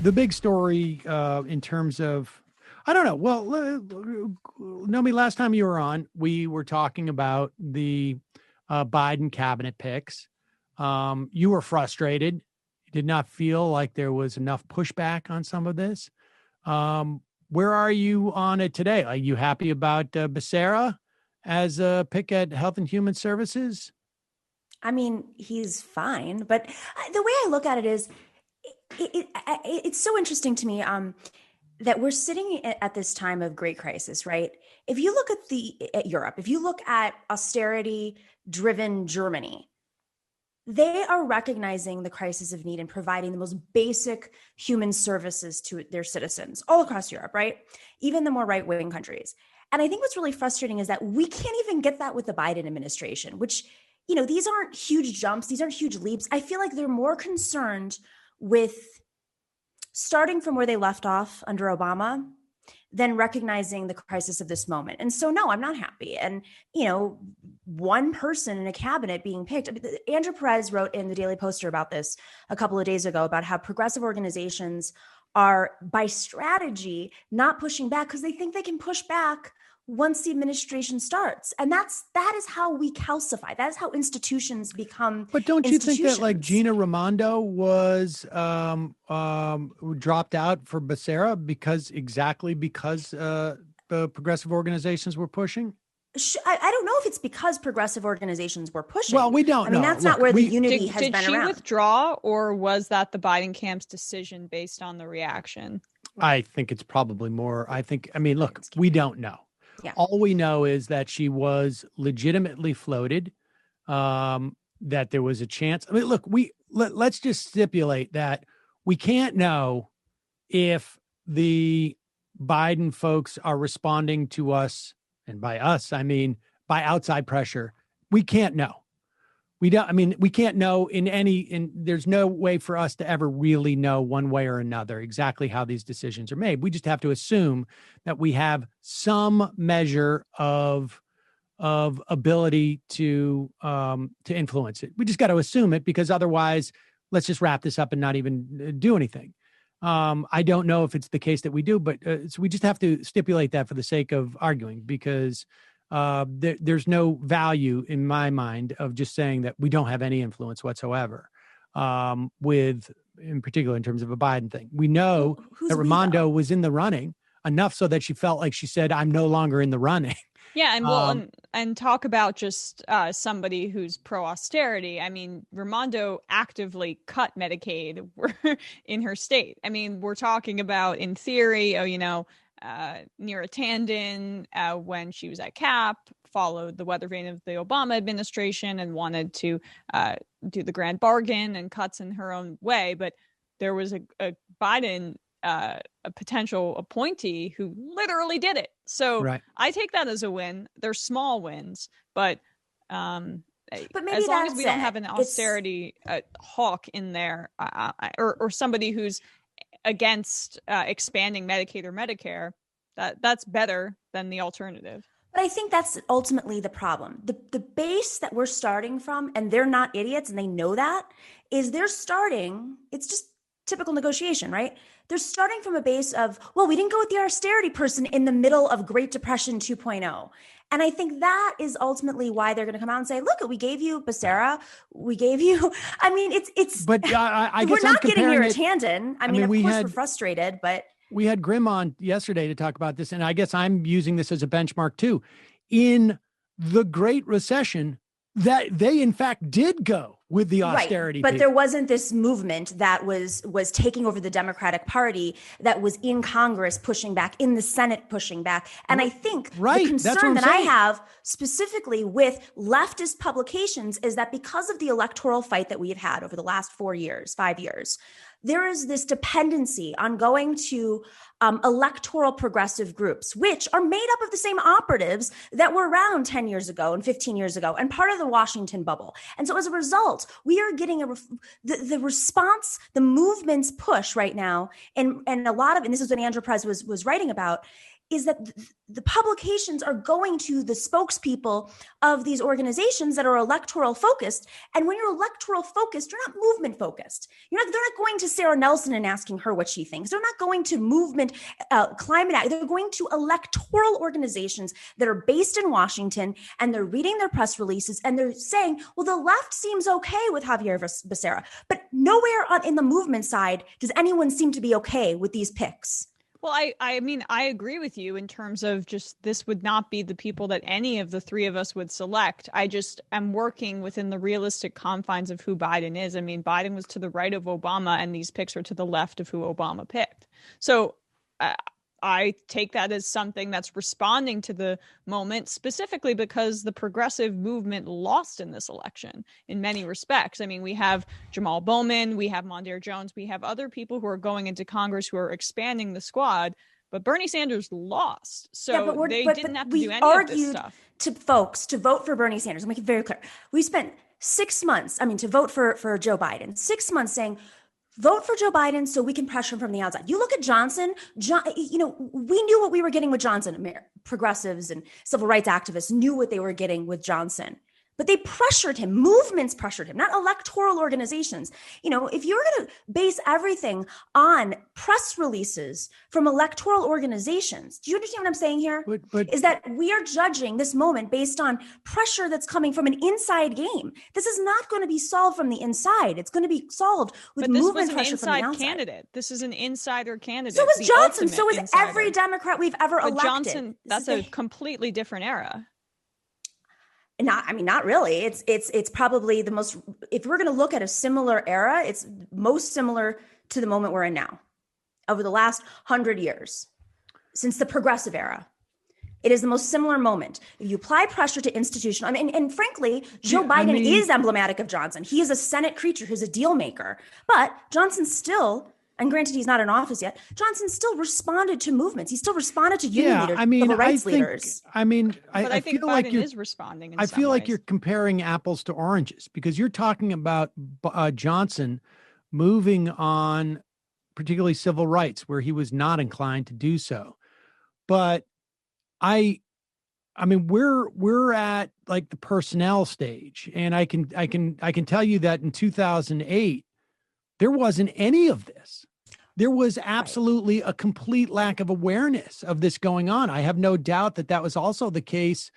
the big story in terms of, I don't know. Well, Nomi, last time you were on, we were talking about the Biden cabinet picks. You were frustrated. You did not feel like there was enough pushback on some of this. Where are you on it today? Are you happy about Becerra as a pick at Health and Human Services? I mean, he's fine, but the way I look at it is, it's so interesting to me that we're sitting at this time of great crisis, right? If you look at Europe, if you look at austerity-driven Germany, they are recognizing the crisis of need and providing the most basic human services to their citizens all across Europe, right? Even the more right-wing countries. And I think what's really frustrating is that we can't even get that with the Biden administration, which, these aren't huge jumps. These aren't huge leaps. I feel like they're more concerned with starting from where they left off under Obama than recognizing the crisis of this moment. And so, no, I'm not happy. And, one person in a cabinet being picked. I mean, Andrew Perez wrote in the Daily Poster about this a couple of days ago, about how progressive organizations are, by strategy, not pushing back because they think they can push back once the administration starts. And that is how we calcify. That is how institutions become. But don't you think that like Gina Raimondo was dropped out for Becerra because the progressive organizations were pushing? I don't know if it's because progressive organizations were pushing. Well, we don't know. I mean, that's not where the unity has been around. Did she withdraw, or was that the Biden camp's decision based on the reaction? I think it's probably more. Look, we don't know. Yeah. All we know is that she was legitimately floated, that there was a chance. I mean, look, let's just stipulate that we can't know if the Biden folks are responding to us, and by us, I mean by outside pressure. We can't know. We can't know there's no way for us to ever really know one way or another exactly how these decisions are made. We just have to assume that we have some measure of ability to influence it. We just got to assume it, because otherwise, let's just wrap this up and not even do anything. I don't know if it's the case that we do, but so we just have to stipulate that for the sake of arguing, because there's no value in my mind of just saying that we don't have any influence whatsoever, in particular in terms of a Biden thing. We know that Raimondo was in the running enough so that she felt like she said, I'm no longer in the running. Yeah, and and talk about just somebody who's pro-austerity. I mean, Raimondo actively cut Medicaid in her state. I mean, we're talking about, in theory, Neera Tanden, when she was at CAP, followed the weather vane of the Obama administration and wanted to do the grand bargain and cuts in her own way. But there was a Biden, a potential appointee, who literally did it. So right. I take that as a win. They're small wins, but maybe as long as we don't have an austerity hawk in there, or somebody who's against expanding Medicaid or Medicare, that's better than the alternative. But I think that's ultimately the problem. The base that we're starting from, and they're not idiots and they know that, is it's just typical negotiation, right? They're starting from a base of, well, we didn't go with the austerity person in the middle of Great Depression 2.0. And I think that is ultimately why they're going to come out and say, look, we gave you Becerra. We gave you, I mean, it's, but I guess we're not getting Neera Tanden. I mean, of course we're frustrated, but. We had Grimm on yesterday to talk about this, and I guess I'm using this as a benchmark too. In the Great Recession, that they in fact did go with the austerity. Right. But there wasn't this movement that was taking over the Democratic Party, that was in Congress pushing back, in the Senate pushing back. And I think the concern that I have specifically with leftist publications is that because of the electoral fight that we have had over the last 5 years, there is this dependency on going to electoral progressive groups, which are made up of the same operatives that were around 10 years ago and 15 years ago and part of the Washington bubble. And so as a result, we are getting the response, the movement's push right now. And a lot of, and this is what Andrew Perez was writing about, is that the publications are going to the spokespeople of these organizations that are electoral focused. And when you're electoral focused, you're not movement focused. They're not going to Sarah Nelson and asking her what she thinks. They're not going to movement, climate act. They're going to electoral organizations that are based in Washington, and they're reading their press releases and they're saying, well, the left seems okay with Javier Becerra, but nowhere in the movement side does anyone seem to be okay with these picks. Well, I mean, I agree with you in terms of just this would not be the people that any of the three of us would select. I just am working within the realistic confines of who Biden is. I mean, Biden was to the right of Obama, and these picks are to the left of who Obama picked. So I take that as something that's responding to the moment, specifically because the progressive movement lost in this election in many respects. I mean, we have Jamal Bowman, we have Mondaire Jones, we have other people who are going into Congress who are expanding the squad, but Bernie Sanders lost. So they didn't have to do any of this stuff. To folks to vote for Bernie Sanders, I'll make it very clear. We spent 6 months, to vote for Joe Biden, 6 months saying, vote for Joe Biden so we can pressure him from the outside. You look at Johnson, we knew what we were getting with Johnson. Progressives and civil rights activists knew what they were getting with Johnson. But they pressured him. Movements pressured him, not electoral organizations. If you're going to base everything on press releases from electoral organizations, do you understand what I'm saying here? But is that we are judging this moment based on pressure that's coming from an inside game. This is not going to be solved from the inside. It's going to be solved with movement pressure from the outside. But this was an inside candidate. This is an insider candidate. So was Johnson. So was every Democrat we've ever elected. Johnson, that's a completely different era. Not really. It's probably the most, if we're going to look at a similar era, it's most similar to the moment we're in now. Over the last 100 years, since the progressive era, it is the most similar moment. If you apply pressure to institutional, and frankly, Joe Biden is emblematic of Johnson. He is a Senate creature who's a deal maker, but Johnson still, and granted he's not in office yet, Johnson still responded to movements. He still responded to union leaders, civil rights leaders. I think Biden like is responding. I feel like you're comparing apples to oranges, because you're talking about Johnson moving on, particularly civil rights, where he was not inclined to do so. But we're at like the personnel stage, and I can tell you that in 2008. There wasn't any of this. There was absolutely a complete lack of awareness of this going on. I have no doubt that was also the case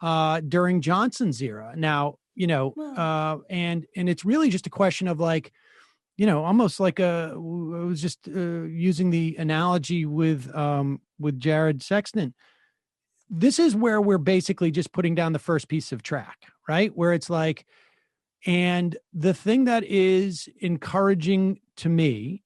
during Johnson's era. Now, and it's really just a question of almost like I was just using the analogy with Jared Sexton. This is where we're basically just putting down the first piece of track, right? Where it's like, and the thing that is encouraging to me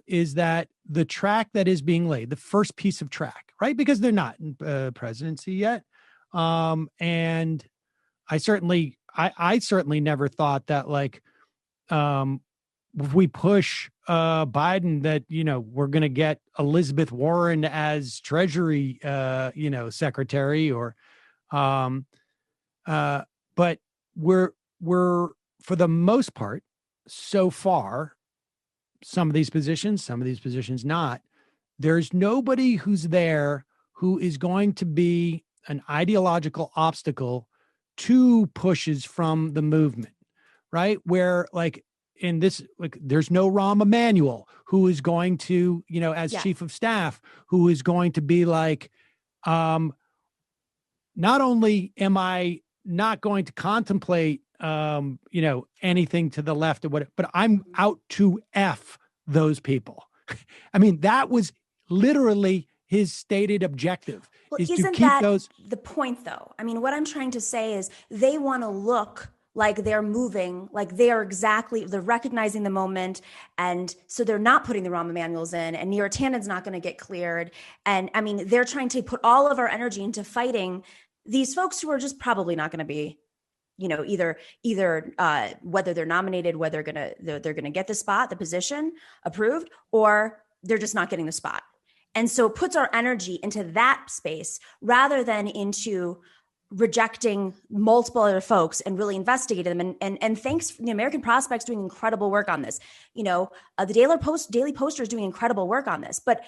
is that the track that is being laid, the first piece of track, right? Because they're not in presidency yet. And I certainly never thought that if we push Biden that, we're going to get Elizabeth Warren as Treasury, secretary but we're for the most part, so far, some of these positions not, there's nobody who's there who is going to be an ideological obstacle to pushes from the movement, right? Where in this, there's no Rahm Emanuel who is going to, as chief of staff, who is going to be not only am I not going to contemplate anything to the left or whatever, but I'm out to F those people. That was literally his stated objective. Well, isn't that the point though? What I'm trying to say is they want to look like they're moving, like they're recognizing the moment. And so they're not putting the Rahm Emanuels in, and Neera Tanen's not going to get cleared. And they're trying to put all of our energy into fighting these folks who are just probably not going to be, either whether they're nominated, whether they're going to get the position approved, or they're just not getting the spot. And so it puts our energy into that space rather than into rejecting multiple other folks and really investigating them. And thanks, the American Prospect's doing incredible work on this. The Daily Poster is doing incredible work on this. But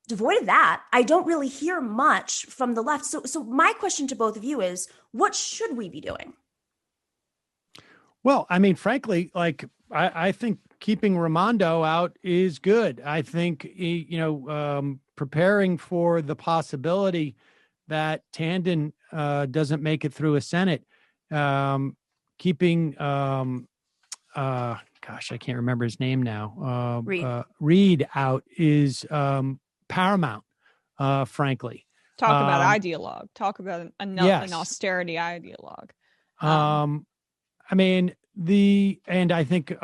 devoid of that, I don't really hear much from the left. So my question to both of you is, what should we be doing? Well, I mean, frankly, like I think keeping Raimondo out is good. I think preparing for the possibility that Tandon doesn't make it through a Senate, keeping gosh, I can't remember his name now. Reed out is paramount, frankly. Talk about ideologue. Talk about an austerity ideologue. I mean, I think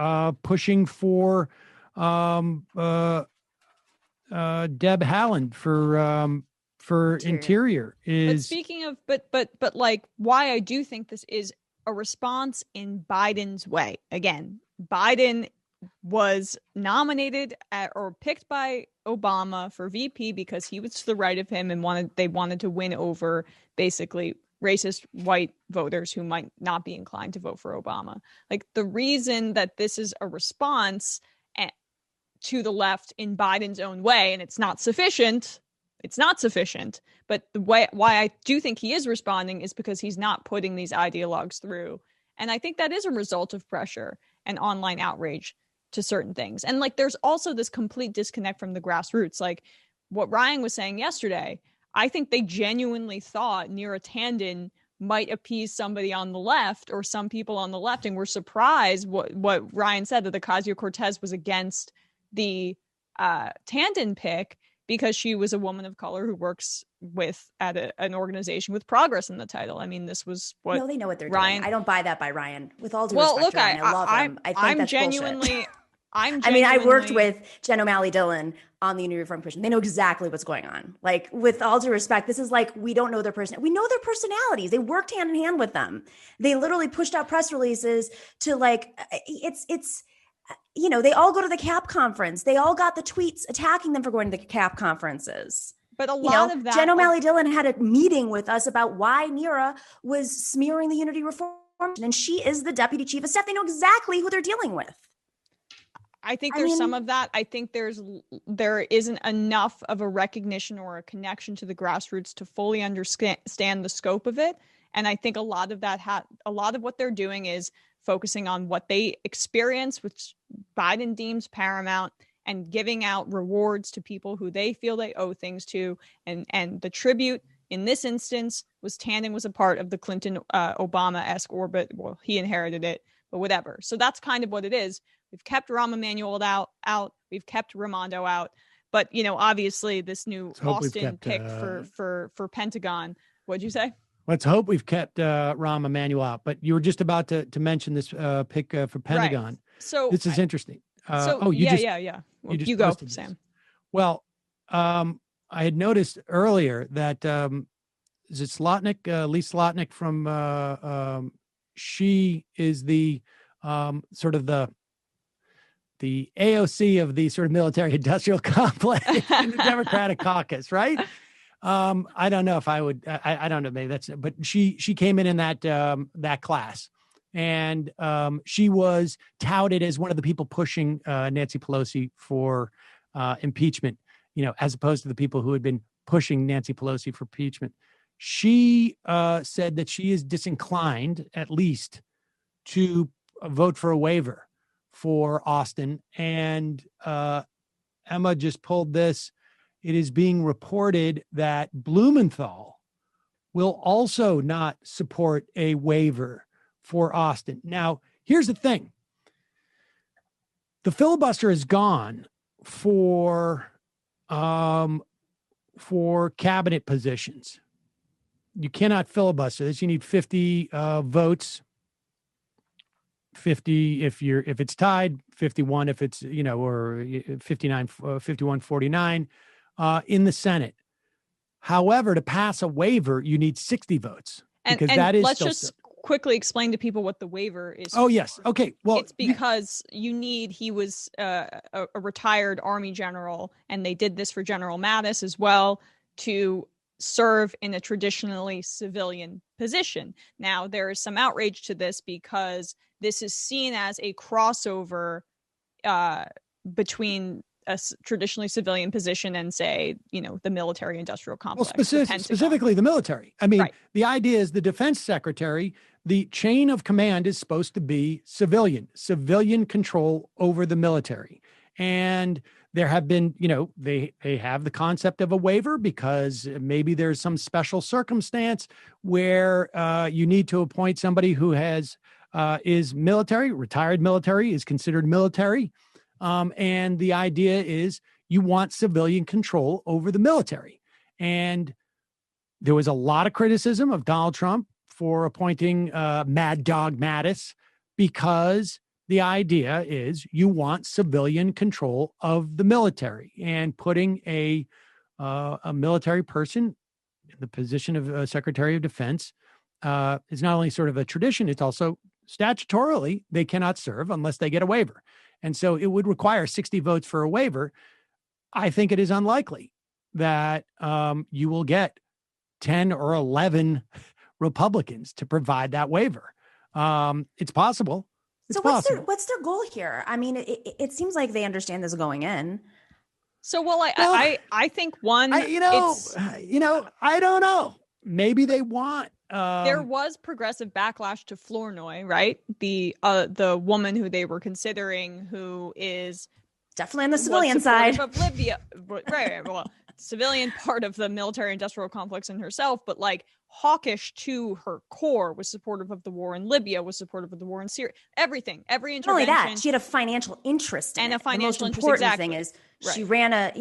pushing for Deb Haaland for interior is. But speaking of, but like why I do think this is a response in Biden's way. Again, Biden was nominated or picked by Obama for VP because he was to the right of him and they wanted to win over basically racist white voters who might not be inclined to vote for Obama. Like the reason that this is a response to the left in Biden's own way, and it's not sufficient, but the way why I do think he is responding is because he's not putting these ideologues through. And I think that is a result of pressure and online outrage to certain things. And like there's also this complete disconnect from the grassroots. Like what Ryan was saying yesterday, I think they genuinely thought Neera Tanden might appease somebody on the left or some people on the left, and were surprised what Ryan said, that Ocasio-Cortez was against the Tanden pick because she was a woman of color who works at an organization with progress in the title. I mean, this was what. No, they know what they're doing. I don't buy that by Ryan. With all due respect, look, Ryan, I love him. I think that's bullshit. I worked with Jen O'Malley Dillon on the Unity Reform Commission. They know exactly what's going on. Like, with all due respect, this is like, we don't know their person. We know their personalities. They worked hand in hand with them. They literally pushed out press releases to they all go to the CAP conference. They all got the tweets attacking them for going to the CAP conferences. But a lot of that. Jen O'Malley Dillon had a meeting with us about why Neera was smearing the Unity Reform, and she is the deputy chief of staff. They know exactly who they're dealing with. I think there's some of that. I think there isn't enough of a recognition or a connection to the grassroots to fully understand the scope of it. And I think a lot of what they're doing is focusing on what they experience, which Biden deems paramount, and giving out rewards to people who they feel they owe things to. And the tribute in this instance was Tanden was a part of the Clinton Obama-esque orbit. Well, he inherited it, but whatever. So that's kind of what it is. We've kept Rahm Emanuel out. We've kept Raimondo out. But, obviously this new Austin pick for Pentagon. What'd you say? Let's hope we've kept Rahm Emanuel out. But you were just about to mention this pick for Pentagon. Right. So this is interesting. Yeah. Well, you go, Sam. This. Well, I had noticed earlier that is it Slotnick, Lee Slotnick from she is the sort of the AOC of the sort of military industrial complex in the Democratic caucus, right? I don't know if I would, I don't know, maybe that's, but she came in that class, and she was touted as one of the people pushing Nancy Pelosi for impeachment, as opposed to the people who had been pushing Nancy Pelosi for impeachment. She said that she is disinclined, at least, to vote for a waiver for Austin. And Emma just pulled this. It is being reported that Blumenthal will also not support a waiver for Austin. Now, here's the thing. The filibuster is gone for cabinet positions. You cannot filibuster this. You need 50 votes. 50 if it's tied, 51 if it's, or 59, 51-49 in the Senate. However, to pass a waiver, you need 60 votes. And let's just quickly explain to people what the waiver is. Oh, yes. Okay. Well, it's because he was a retired Army general, and they did this for General Mattis as well, to serve in a traditionally civilian position. Now, there is some outrage to this because this is seen as a crossover between traditionally civilian position and say, the military industrial complex. Well, specifically the military. I mean, right. The idea is the defense secretary, the chain of command is supposed to be civilian control over the military. And there have been, they have the concept of a waiver because maybe there's some special circumstance where you need to appoint somebody who is military, retired military, is considered military. And the idea is you want civilian control over the military. And there was a lot of criticism of Donald Trump for appointing Mad Dog Mattis because the idea is you want civilian control of the military, and putting a military person in the position of Secretary of Defense is not only sort of a tradition, it's also statutorily they cannot serve unless they get a waiver. And so it would require 60 votes for a waiver. I think it is unlikely that you will get 10 or 11 Republicans to provide that waiver. It's possible. So what's their goal here? I mean, it seems like they understand this going in. So, I think one, I don't know. Maybe they want. There was progressive backlash to Flournoy, right? The woman who they were considering, who is definitely on the civilian side of Libya, right? Well, civilian part of the military industrial complex in herself, but like hawkish to her core, was supportive of the war in Libya, was supportive of the war in Syria, every intervention. Not only that, she had a financial interest in and it. A financial the most interest, important exactly. thing is right. she ran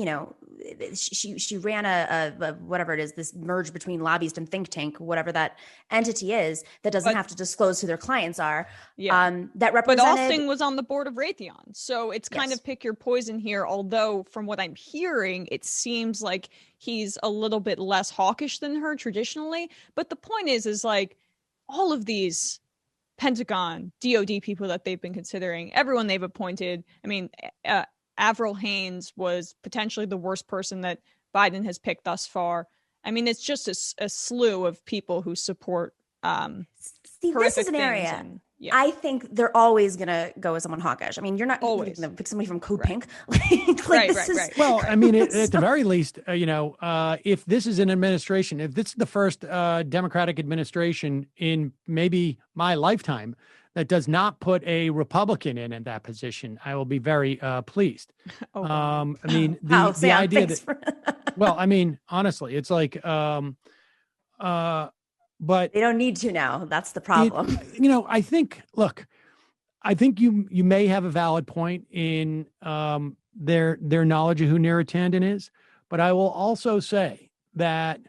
she ran a whatever it is, this merge between lobbyist and think tank, whatever that entity is, that doesn't have to disclose who their clients are. Yeah. That represented. But Austin was on the board of Raytheon, so it's kind of pick your poison here. Although from what I'm hearing, it seems like he's a little bit less hawkish than her traditionally. But the point is like all of these Pentagon, DOD people that they've been considering, everyone they've appointed. I mean, Avril Haines was potentially the worst person that Biden has picked thus far. I mean, it's just a slew of people who support See, this is an area. I think they're always going to go with someone hawkish. I mean, you're not going to pick somebody from Code Pink. Right. Well, I mean, at the very least, if this is an administration, if this is the first Democratic administration in maybe my lifetime that does not put a Republican in that position, I will be very pleased. I mean, the idea that, well, I mean, honestly, it's like, but they don't need to now. That's the problem. I think you may have a valid point in their knowledge of who Neera Tanden is, but I will also say that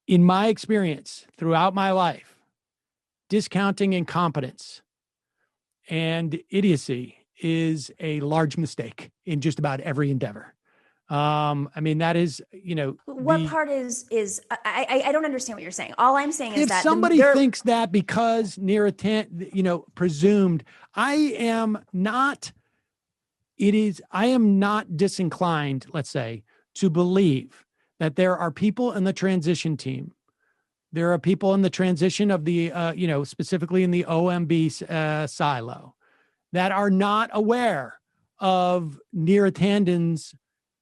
in my experience throughout my life, discounting incompetence and idiocy is a large mistake in just about every endeavor. I mean, that is, what part is I don't understand what you're saying. All I'm saying is that if somebody thinks that because Neera Tanden, presumed, I am not disinclined, let's say, to believe that there are people in the transition team. There are people in the transition of the, specifically in the OMB silo that are not aware of Neera Tanden's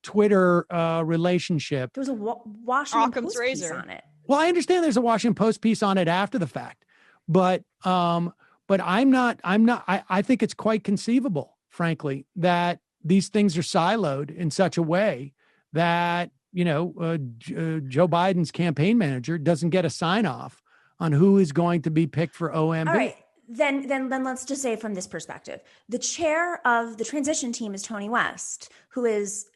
Twitter relationship. There was a Washington Post piece on it. Well, I understand there's a Washington Post piece on it after the fact, but I'm not, I think it's quite conceivable, frankly, that these things are siloed in such a way that, Joe Biden's campaign manager doesn't get a sign off on who is going to be picked for OMB. All right. Then let's just say from this perspective, the chair of the transition team is Tony West, who is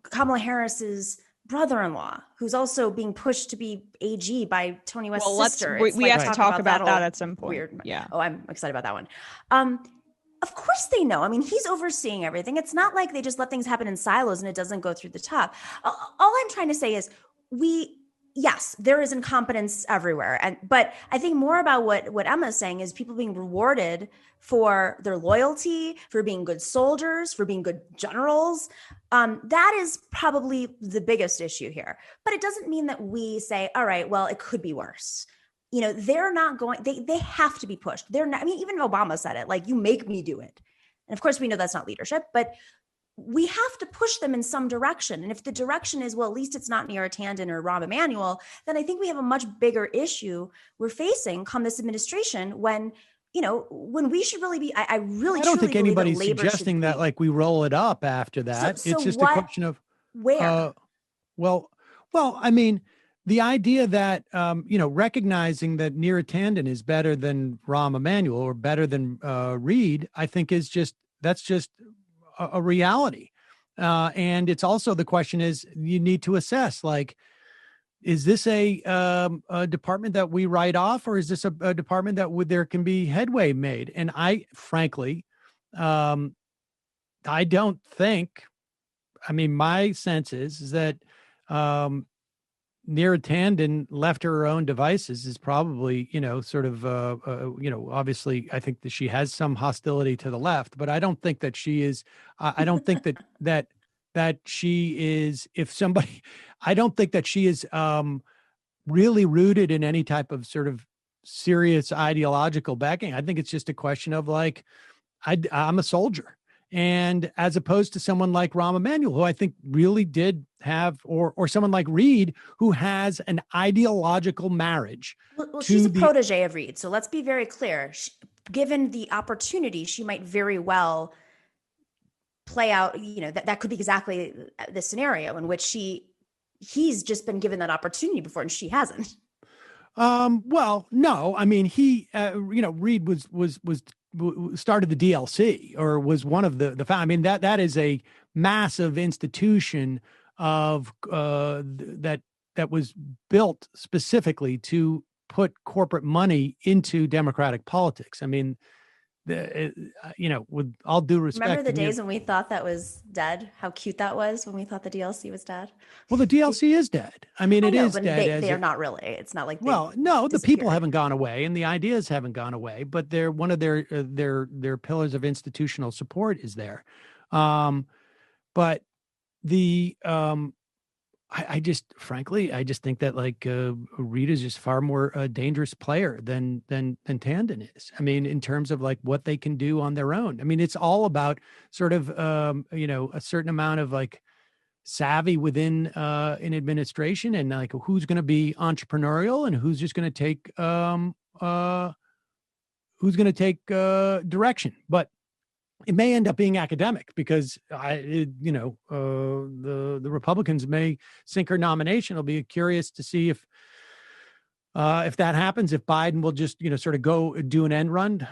Kamala Harris's brother-in-law, who's also being pushed to be AG by Tony West's sister. We have to talk about that at some point. Weird. Yeah. Oh, I'm excited about that one. Of course they know. I mean, he's overseeing everything. It's not like they just let things happen in silos and it doesn't go through the top. All I'm trying to say is yes, there is incompetence everywhere. But I think more about what Emma's saying is people being rewarded for their loyalty, for being good soldiers, for being good generals. That is probably the biggest issue here. But it doesn't mean that we say, all right, well, it could be worse. They're not going, they have to be pushed. They're not, I mean, even Obama said it, like, you make me do it. And of course, we know that's not leadership, but we have to push them in some direction. And if the direction is, well, at least it's not Neera Tanden or Rahm Emanuel, then I think we have a much bigger issue we're facing come this administration when, when we should really be, I don't think anybody's suggesting that like we roll it up after that. So it's just a question of where. Well, I mean, the idea that, recognizing that Neera Tanden is better than Rahm Emanuel or better than Reed, I think that's just a reality. And it's also the question is you need to assess, like, is this a department that we write off, or is this a department that there can be headway made? And I, frankly, I don't think, my sense is that Neera Tanden, left to her own devices, is probably, obviously I think that she has some hostility to the left, but I don't think that she is, I don't think that she is, I don't think that she is really rooted in any type of sort of serious ideological backing. I think it's just a question of like, I'm a soldier. And as opposed to someone like Rahm Emanuel, who I think really did have, or someone like Reed, who has an ideological marriage. Well, she's a protege of Reed. So let's be very clear. Given the opportunity, she might very well play out, that could be exactly the scenario in which he's just been given that opportunity before and she hasn't. Well, no, Reed was started the DLC, or was one of the that is a massive institution of that was built specifically to put corporate money into Democratic politics. With all due respect. Remember the days when we thought that was dead? How cute that was when we thought the DLC was dead? Well, the DLC is dead. It is dead. They're not really. It's not like the people haven't gone away and the ideas haven't gone away, but they're one of their pillars of institutional support is there. But the I just think that like Reed is just far more a dangerous player than Tanden is. In terms of like what they can do on their own. It's all about sort of a certain amount of like savvy within an administration, and like who's going to be entrepreneurial and who's just going to take direction. But it may end up being academic because the Republicans may sink her nomination. I'll be curious to see if that happens, if Biden will just, sort of go do an end run